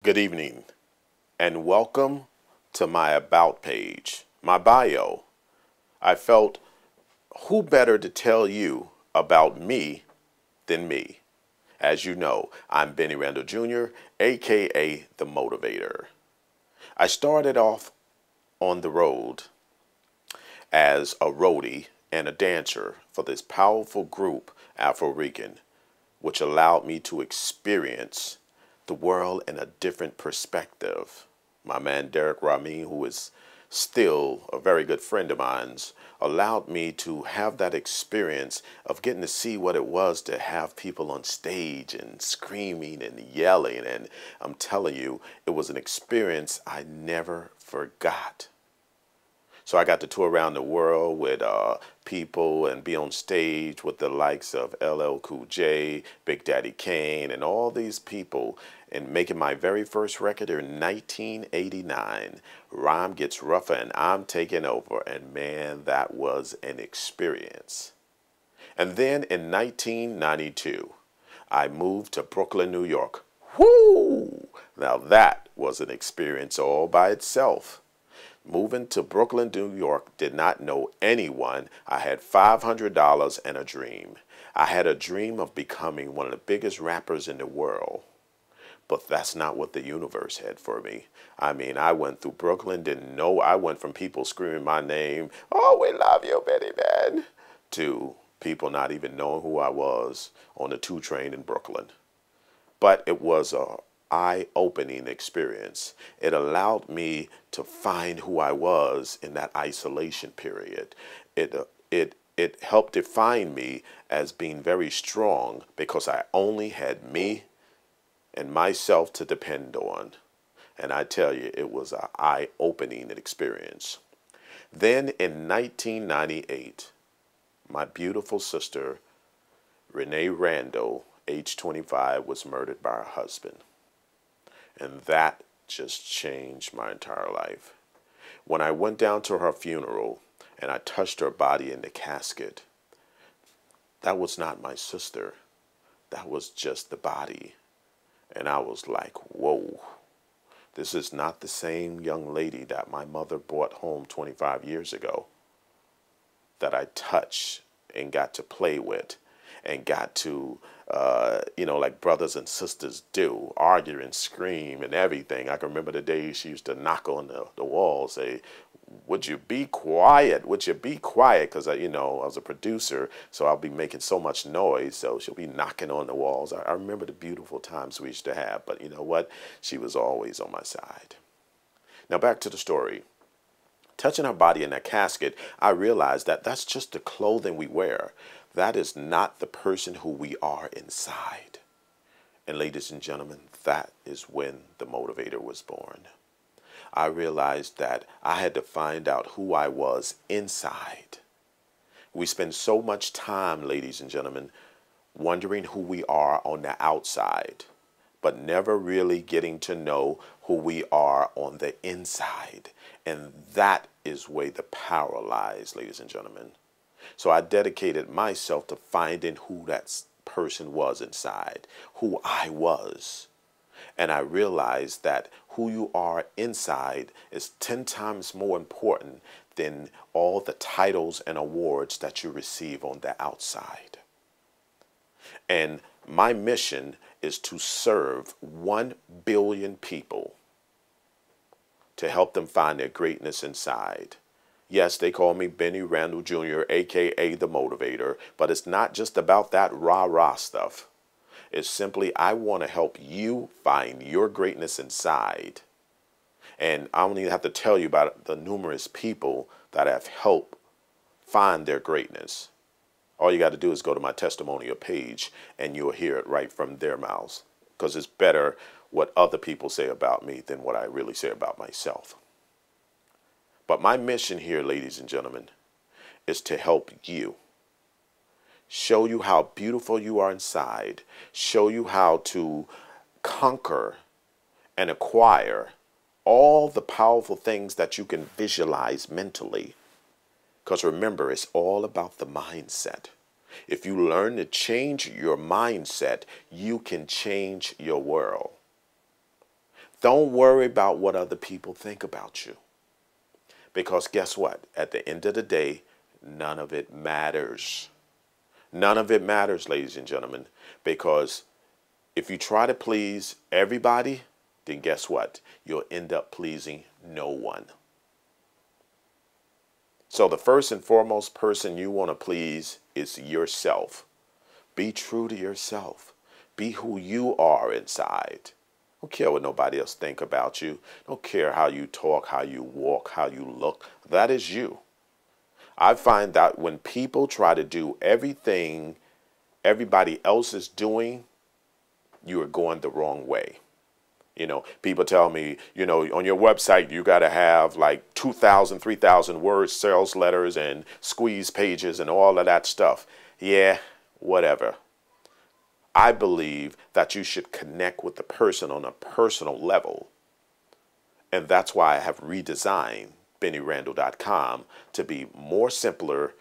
Good evening, and welcome to my About page, my bio. I felt who better to tell you about me than me. As you know, I'm Bennie Randall Jr., aka the Motivator. I started off on the road as a roadie and a dancer for this powerful group, Afro Rican, which allowed me to experience the world in a different perspective. My man Derek Ramin, who is still a very good friend of mine's, allowed me to have that experience of getting to see what it was to have people on stage and screaming and yelling. And I'm telling you, it was an experience I never forgot. So I got to tour around the world with people and be on stage with the likes of LL Cool J, Big Daddy Kane, and all these people, and making my very first record in 1989. Rhyme Gets Rougher and I'm Taking Over, and man, that was an experience. And then in 1992, I moved to Brooklyn, New York. Whoo! Now that was an experience all by itself. Moving to Brooklyn, New York, did not know anyone. I had $500 and a dream. I had a dream of becoming one of the biggest rappers in the world. But that's not what the universe had for me. I mean, I went through Brooklyn, didn't know. I went from people screaming my name, "Oh, we love you, Benny Man," to people not even knowing who I was on the 2 train in Brooklyn. But it was a eye-opening experience. It allowed me to find who I was in that isolation period. It helped define me as being very strong because I only had me and myself to depend on. And I tell you, it was an eye-opening experience. Then in 1998, my beautiful sister, Bennie Randall, age 25, was murdered by her husband. And that just changed my entire life. When I went down to her funeral and I touched her body in the casket, that was not my sister. That was just the body. And I was like, whoa, this is not the same young lady that my mother brought home 25 years ago that I touched and got to play with and got to, like brothers and sisters do, argue and scream and everything. I can remember the days she used to knock on the wall, say, "Would you be quiet? Would you be quiet?" Because, I was a producer, so I'll be making so much noise, so she'll be knocking on the walls. I remember the beautiful times we used to have, but you know what? She was always on my side. Now back to the story. Touching her body in that casket, I realized that that's just the clothing we wear. That is not the person who we are inside. And ladies and gentlemen, that is when the Motivator was born. I realized that I had to find out who I was inside. We spend so much time, ladies and gentlemen, wondering who we are on the outside, but never really getting to know who we are on the inside. And that is where the power lies, ladies and gentlemen. So I dedicated myself to finding who that person was inside, who I was. And I realized that who you are inside is 10 times more important than all the titles and awards that you receive on the outside. And my mission is to serve 1 billion people to help them find their greatness inside. Yes, they call me Bennie Randall Jr., aka the Motivator, but it's not just about that rah-rah stuff. It's simply I want to help you find your greatness inside. And I don't even have to tell you about the numerous people that have helped find their greatness. All you got to do is go to my testimonial page and you'll hear it right from their mouths. Because it's better what other people say about me than what I really say about myself. But my mission here, ladies and gentlemen, is to help you. Show you how beautiful you are inside. Show you how to conquer and acquire all the powerful things that you can visualize mentally. Because remember, it's all about the mindset. If you learn to change your mindset, you can change your world. Don't worry about what other people think about you. Because guess what? At the end of the day, none of it matters. None of it matters, ladies and gentlemen, because if you try to please everybody, then guess what? You'll end up pleasing no one. So the first and foremost person you want to please is yourself. Be true to yourself. Be who you are inside. Don't care what nobody else think about you. Don't care how you talk, how you walk, how you look. That is you. I find that when people try to do everything everybody else is doing, you are going the wrong way. You know, people tell me, you know, on your website, you got to have like 2,000, 3,000 words, sales letters and squeeze pages and all of that stuff. Yeah, whatever. I believe that you should connect with the person on a personal level. And that's why I have redesigned BennieRandall.com to be more simpler,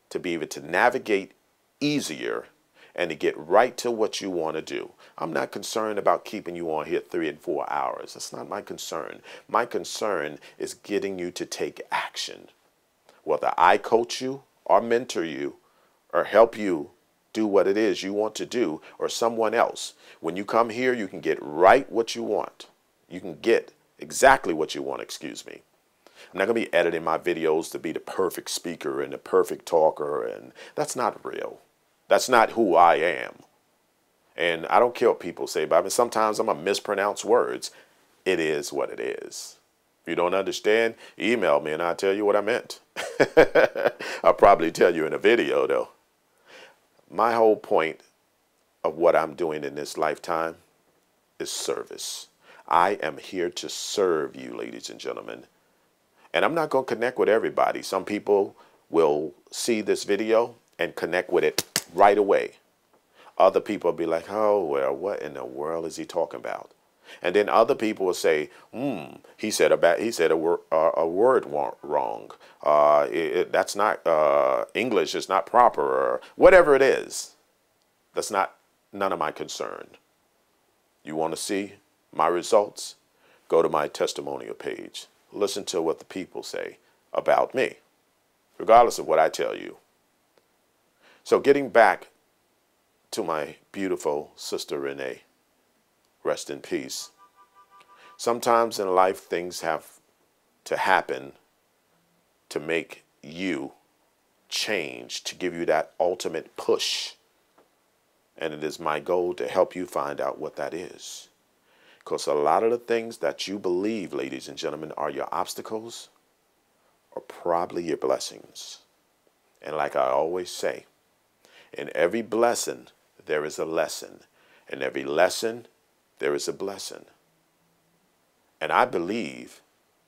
to be able to navigate easier, and to get right to what you want to do. I'm not concerned about keeping you on here 3 and 4 hours. That's not my concern. My concern is getting you to take action. Whether I coach you or mentor you or help you do what it is you want to do, or someone else, when you come here, you can get right what you want. You can get exactly what you want, excuse me. I'm not going to be editing my videos to be the perfect speaker and the perfect talker, and that's not real. That's not who I am. And I don't care what people say about me. Sometimes I'm going to mispronounce words. It is what it is. If you don't understand, email me and I'll tell you what I meant. I'll probably tell you in a video, though. My whole point of what I'm doing in this lifetime is service. I am here to serve you, ladies and gentlemen. And I'm not going to connect with everybody. Some people will see this video and connect with it right away. Other people will be like, oh, well, what in the world is he talking about? And then other people will say, he said a word wrong. That's not English is not proper, or whatever it is. That's not none of my concern. You want to see my results? Go to my testimonial page. Listen to what the people say about me, regardless of what I tell you. So getting back to my beautiful sister Renee, rest in peace. Sometimes in life things have to happen to make you change, to give you that ultimate push. And it is my goal to help you find out what that is. Because a lot of the things that you believe, ladies and gentlemen, are your obstacles are probably your blessings. And like I always say, in every blessing, there is a lesson. In every lesson, there is a blessing. And I believe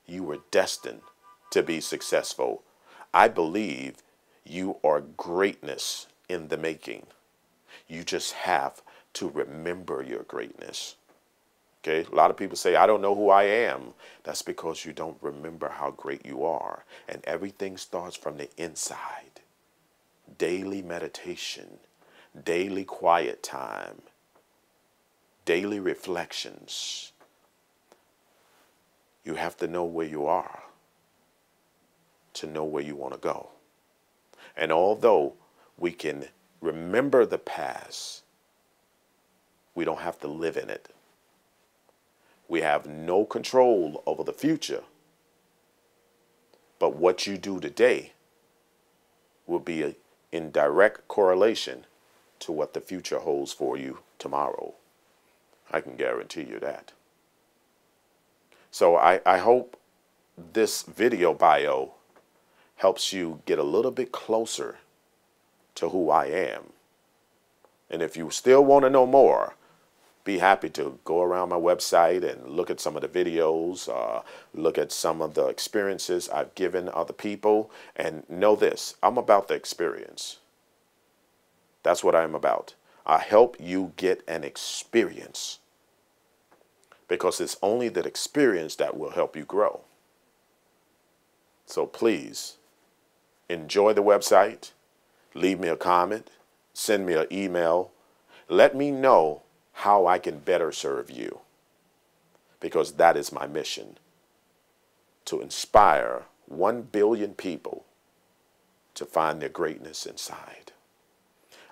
you were destined to be successful. I believe you are greatness in the making. You just have to remember your greatness. Okay? A lot of people say, I don't know who I am. That's because you don't remember how great you are. And everything starts from the inside. Daily meditation, daily quiet time, daily reflections. You have to know where you are to know where you want to go. And although we can remember the past, we don't have to live in it. We have no control over the future. But what you do today will be in direct correlation to what the future holds for you tomorrow. I can guarantee you that. So I hope this video bio helps you get a little bit closer to who I am. And if you still want to know more, be happy to go around my website and look at some of the videos, look at some of the experiences I've given other people. And know this, I'm about the experience. That's what I'm about. I help you get an experience, because it's only that experience that will help you grow. So please enjoy the website, leave me a comment, send me an email, let me know how I can better serve you. because that is my mission, to inspire 1 billion people to find their greatness inside.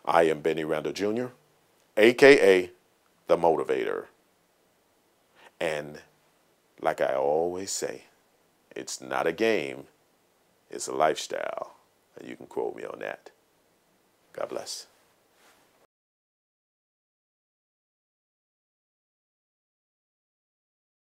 I am Bennie Randall Jr., aka the Motivator. And like I always say, it's not a game, it's a lifestyle. And you can quote me on that. God bless.